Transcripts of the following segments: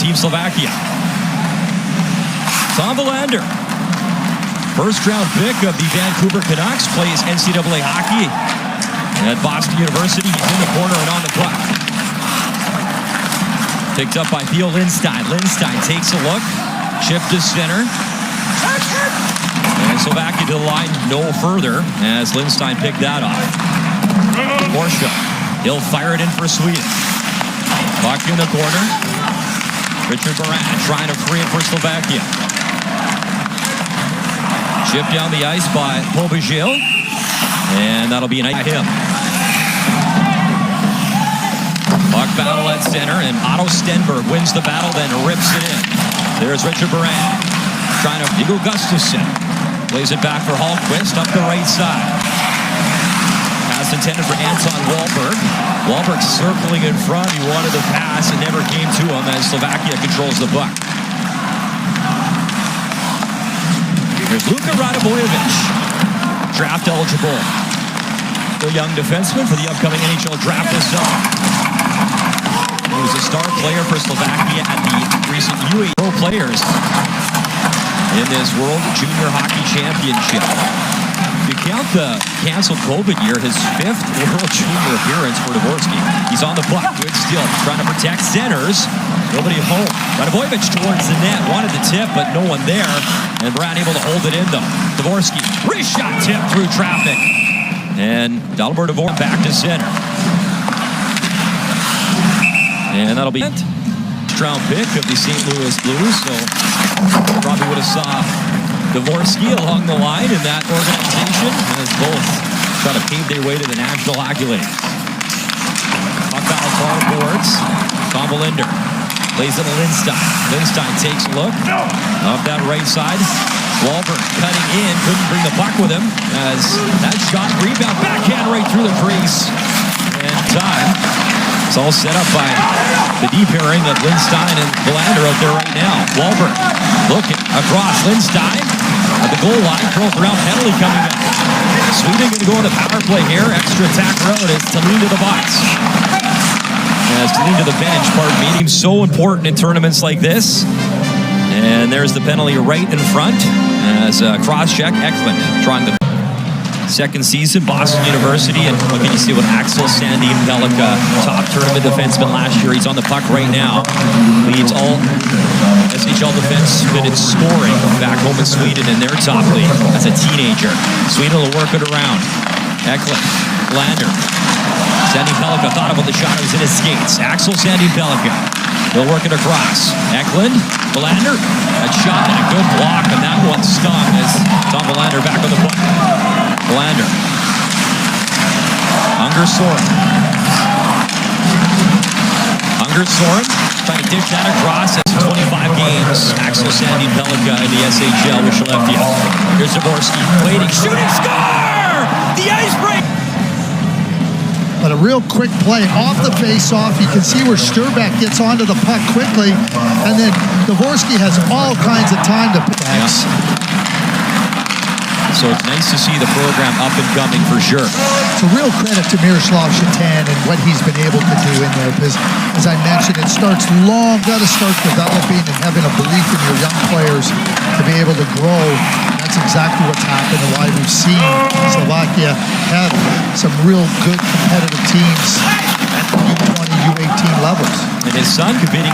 Team Slovakia. Backhander, first-round pick of the Vancouver Canucks, plays NCAA hockey at Boston University. He's in the corner and on the puck. Picked up by Theo Lindstein. Lindstein takes a look, chip to center. And Slovakia to the line no further as Lindstein picked that off. Dvorský, he'll fire it in for Sweden. Puck in the corner. Richard Baran trying to free it for Slovakia. Chip down the ice by Pobigil. And that'll be an eye him. Puck battle at center, and Otto Stenberg wins the battle, then rips it in. There's Richard Baran. Trying to Igor Gustafsson. Plays it back for Hallqvist up the right side. Pass intended for Anton Wahlberg. Wahlberg circling in front. He wanted the pass. It never came to him as Slovakia controls the puck. There's Luka Radobojevic. Draft eligible. The young defenseman for the upcoming NHL draft this summer. He was a star player for Slovakia at the recent U8 Pro Players in this World Junior Hockey Championship. If you count the canceled COVID year, his 5th World Junior appearance for Dvorský. He's on the puck, good steal, trying to protect centers. Nobody home. Radobojevic towards the net, wanted the tip, but no one there. And Brad able to hold it in though. Dvorský, wrist shot tip through traffic. And Dalibor back to center. And that'll be round pick of the St. Louis Blues. So probably would have saw Dvorský along the line in that organization as both try to pave their way to the National Hockey League. Puck out far boards. Backhander plays it to Lindstein. Lindstein takes a look up that right side. Wahlberg cutting in, couldn't bring the puck with him as that shot rebound backhand right through the crease. And time. It's all set up by the deep pairing of Lindstein and Backhander out there right now. Wahlberg looking across Lindstein at the goal line. Curls around, penalty coming back. Sweden going to go on the power play here. Extra attack road as Tallinn to the box. As Tallinn to the bench, pardon me. Seems so important in tournaments like this. And there's the penalty right in front as cross-check. Eklund trying the second season, Boston University, and what can you see with Axel Sandin-Pellikka, top tournament defenseman last year. He's on the puck right now. Leads all SHL defensemen in scoring back home in Sweden in their top league as a teenager. Sweden will work it around. Eklund, Lander. Sandin-Pellikka thought about the shot. It was in his skates. Axel Sandin-Pellikka. They'll work it across. Eklund, Backhander, a shot and a good block, and that one stung as Tom Backhander back on the puck. Backhander. Unger Soren. Unger Soren trying to dish that across. That's 25 games. Axel Sandin-Pellikka in the SHL with Skellefteå. Here's Dvorský waiting, shooting, score! The icebreaker! But a real quick play off the face-off. You can see where Sturbeck gets onto the puck quickly, and then Dvorský has all kinds of time to pass. So it's nice to see the program up and coming for sure. It's a real credit to Miroslav Shatan and what he's been able to do in there, because as I mentioned, it starts long, got to start developing and having a belief in your young players to be able to grow. That's exactly what's happened and why we've seen Slovakia have some real good competitive teams at the U20, U18 levels. And his son competing.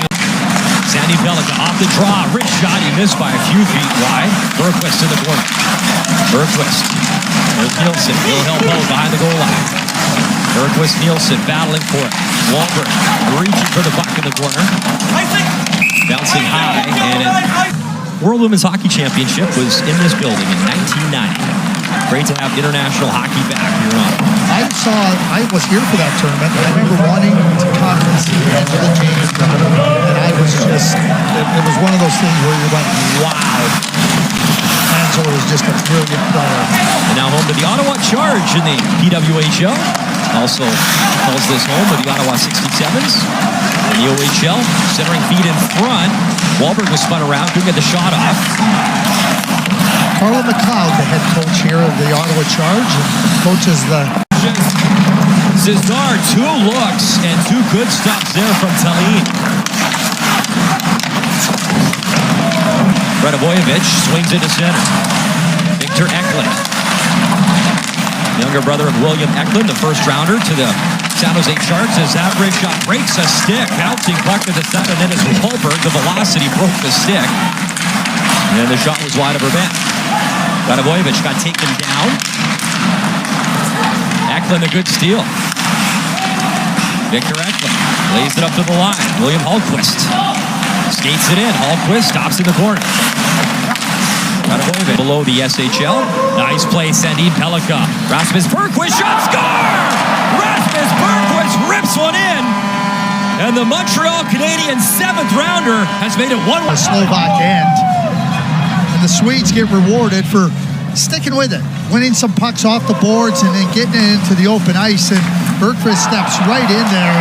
Sandin-Pellikka off the draw, rich shot, he missed by a few feet wide. Bergqvist in the corner. Bergqvist. There's Nielsen, he'll help out behind the goal line. Bergqvist, Nielsen battling for it. Wahlberg reaching for the puck in the corner. Bouncing high, and World Women's Hockey Championship was in this building in 1990. Great to have international hockey back here on. I was here for that tournament, and I remember wanting to come and see Angela James, and I was just, it was one of those things where you're like, wow. Angela was just a brilliant player. And now home to the Ottawa Charge in the PWHL. Also calls this home with the Ottawa 67s. In the OHL, centering feet in front. Wahlberg was spun around, couldn't get the shot off. Carla McLeod, the head coach here of the Ottawa Charge, and coaches the... Zizdar, 2 looks and 2 good stops there from Tallinn. Radavojevic swings into center. Victor Eklund. Younger brother of William Eklund, the first rounder to the San Jose Sharks, as that wrist shot breaks a stick. Bouncing puck to the side, and then as Wahlberg, the velocity broke the stick. And the shot was wide of Urban. Radavojevic got taken down. Eklund, a good steal. Victor Eklund lays it up to the line. William Hallqvist skates it in. Hallqvist stops in the corner. Radavojevic below the SHL. Nice play, Sandin Pellikka. Rasmus Bergqvist shot, score! Rasmus Bergqvist rips one in. And the Montreal Canadiens 7th rounder has made it 1-1. Slovak end. And the Swedes get rewarded for sticking with it, winning some pucks off the boards and then getting it into the open ice. And Bergqvist steps right in there.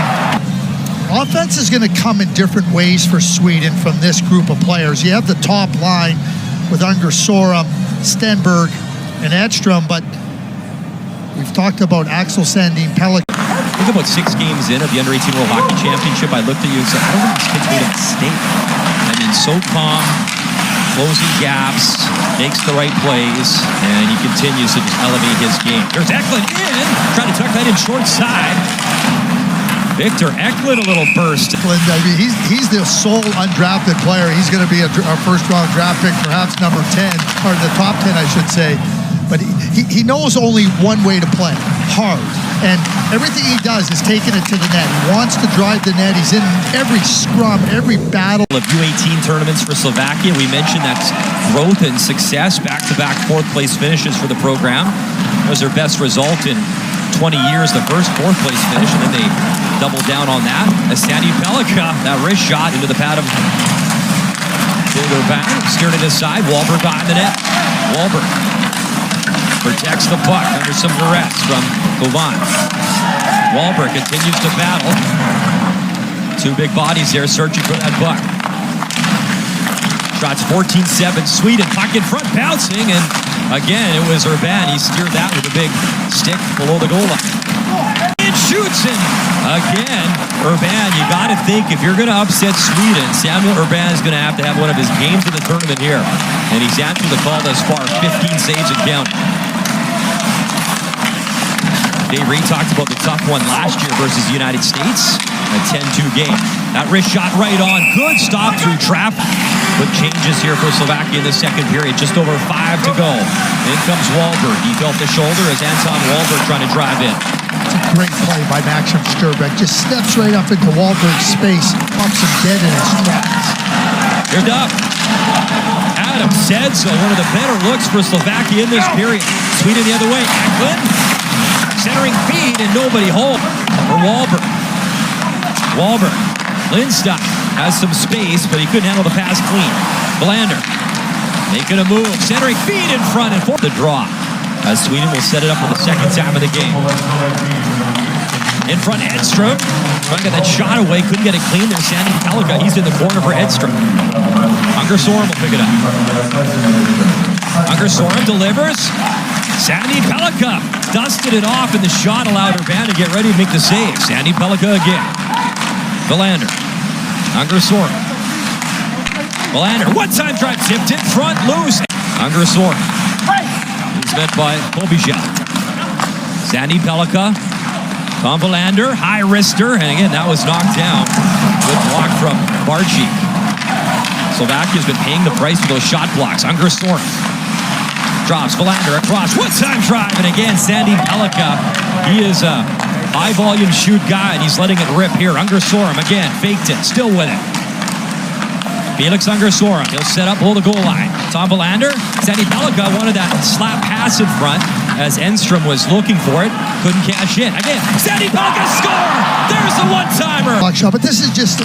And offense is going to come in different ways for Sweden from this group of players. You have the top line with Unger Sorum, Stenberg, and Edstrom, but we've talked about Axel Sandin Pellikka. I think about 6 games in of the Under-18 World Hockey Championship, I looked at you and said, I don't think this kid's made a mistake. I mean, so calm, closing gaps, makes the right plays, and he continues to just elevate his game. There's Eklund in, trying to tuck that in short side. Victor Eklund, a little burst. Eklund, I mean, he's the sole undrafted player. He's going to be a first-round draft pick, perhaps number 10, or the top 10, I should say. But he knows only one way to play, hard. And everything he does is taking it to the net. He wants to drive the net. He's in every scrum, every battle. Of U18 tournaments for Slovakia, we mentioned that's growth and success, back-to-back 4th-place finishes for the program. That was their best result in 20 years, the first 4th-place finish, and then they doubled down on that. As Sandin Pellikka, that wrist shot into the pad of Urban, steered it aside. Wahlberg behind the net. Wahlberg protects the puck under some duress from Kovan. Wahlberg continues to battle. 2 big bodies there searching for that puck. Shots 14-7, Sweden, puck in front, bouncing, and again, it was Urban. He steered that with a big stick below the goal line. It shoots, and again, Urban, you got to think, if you're going to upset Sweden, Samuel Urban is going to have one of his games in the tournament here. And he's answered the call thus far, 15 saves and counting. Dave Reed talked about the tough one last year versus the United States, a 10-2 game. That wrist shot right on, good stop through trap. But changes here for Slovakia in the second period, just over 5 to go. In comes Wahlberg, he felt the shoulder as Anton Wahlberg trying to drive in. It's a great play by Maxim Sturbeck, just steps right up into Wahlberg's space, pumps him dead in his tracks. They're up. Adam said so, one of the better looks for Slovakia in this period. Sweden the other way, Eklund. Centering feed and nobody home for Wahlberg. Wahlberg, Lindstein has some space, but he couldn't handle the pass clean. Backhander making a move, centering feed in front and for the draw. As Sweden will set it up for the second time of the game. In front, Edstrom trying to get that shot away, couldn't get it clean there. Sandin Pellikka, he's in the corner for Edstrom. Unger Sorum will pick it up. Unger Sorum delivers. Sandin Pellikka dusted it off, and the shot allowed Urban to get ready to make the save. Sandin Pellikka again. Backhander. Unger Sorum. Backhander, one-time drive tipped in front, loose. Unger Sorum. He's met by Pobijel. Sandin Pellikka. Tom Backhander, high wrister, and again, that was knocked down. Good block from Barchi. Slovakia's been paying the price for those shot blocks. Unger Sorum. Drops Backhander across, one-time drive, and again, Sandin Pellikka. He is a high-volume shoot guy, and he's letting it rip here. Unger Sorum, again, faked it, still with it. Felix Unger Sorum, he'll set up below the goal line. Tom Backhander, Sandin Pellikka wanted that slap pass in front as Enstrom was looking for it, couldn't cash in. Again, Sandin Pellikka score! There's the one-timer! But this is just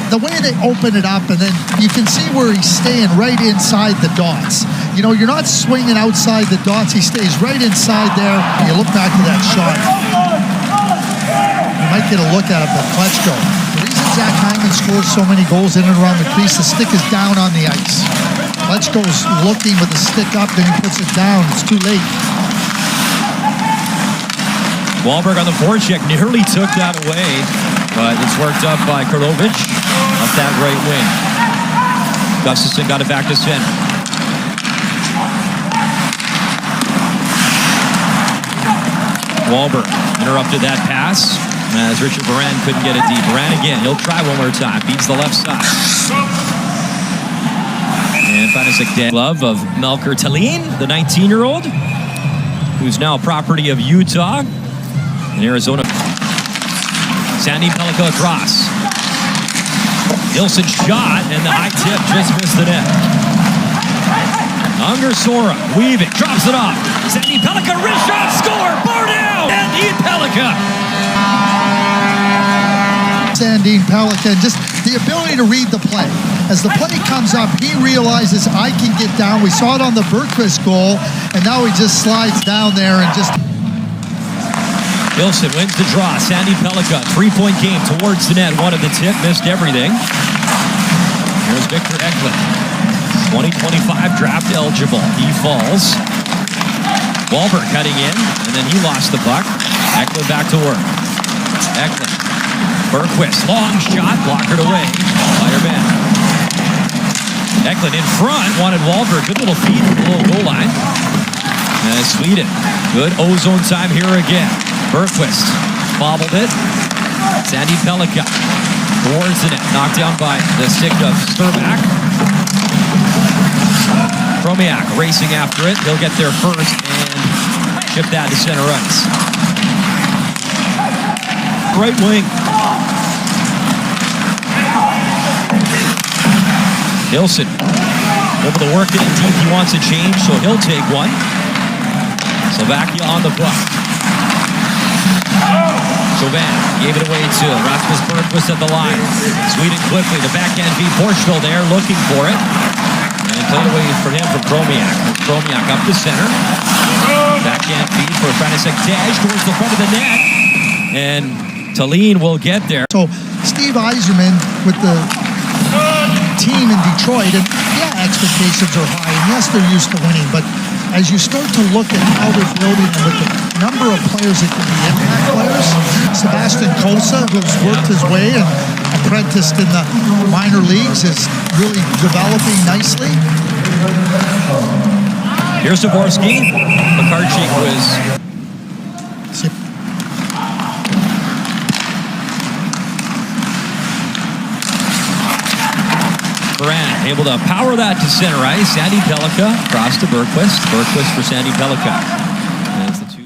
the way they open it up, and then you can see where he's staying right inside the dots. You know, you're not swinging outside the dots. He stays right inside there. You look back to that shot. You might get a look at it, but Klitschko. The reason Zach Hyman scores so many goals in and around the crease, the stick is down on the ice. Klitschko's looking with the stick up, then he puts it down. It's too late. Wahlberg on the forecheck nearly took that away, but it's worked up by Karlovic up that right wing. Gustafsson got it back to center. Wahlberg interrupted that pass as Richard Moran couldn't get it deep. Moran again, he'll try one more time. Beats the left side. And Fanasek dead glove of Melker Tallinn, the 19-year-old, who's now property of Utah in Arizona. Sandy Pellikka across. Nilsson shot, and the high tip just missed the net. Unger Sora weaving, drops it off. Sandy Pellikka, wrist shot, score, bar down! Sandy Pellikka. Sandy Pellikka, just the ability to read the play. As the play comes up, he realizes I can get down. We saw it on the Bergqvist goal, and now he just slides down there and just... Nilsson wins the draw. Sandy Pellikka, three-point game towards the net. One of the tip, missed everything. Here's Victor Eklund. 2025 draft eligible. He falls. Wahlberg cutting in, and then he lost the puck. Eklund back to work. Eklund. Bergqvist, long shot, blockered away by Urban. Eklund in front, wanted Wahlberg. Good little feed from the little goal line. Sweden, good ozone time here again. Bergqvist bobbled it. Sandy Pellikka towards the net, knocked down by the stick of Sturback. Kromiak racing after it. He'll get there first and chip that to center ice. Right wing. Nilsson over the work in deep. He wants a change, so he'll take one. Slovakia on the block. Chauvin gave it away to Rasmus Bergqvist at the line. Sweden quickly, the backhand feed. Porchville there looking for it. And played away for him from Kromiak. Kromiak up to center. Backhand feed for Fanasek Dash towards the front of the net. And Tallinn will get there. So Steve Yzerman with the team in Detroit, and yeah, expectations are high, and yes, they're used to winning, but as you start to look at how they're building and with the number of players that can be impact players, Sebastian Kosa, who's worked his way and apprenticed in the minor leagues, is really developing nicely. Here's Dvorský. McCartchik was... Moran able to power that to center ice. Sandy Pellikka across to Bergqvist. Bergqvist for Sandy Pellikka.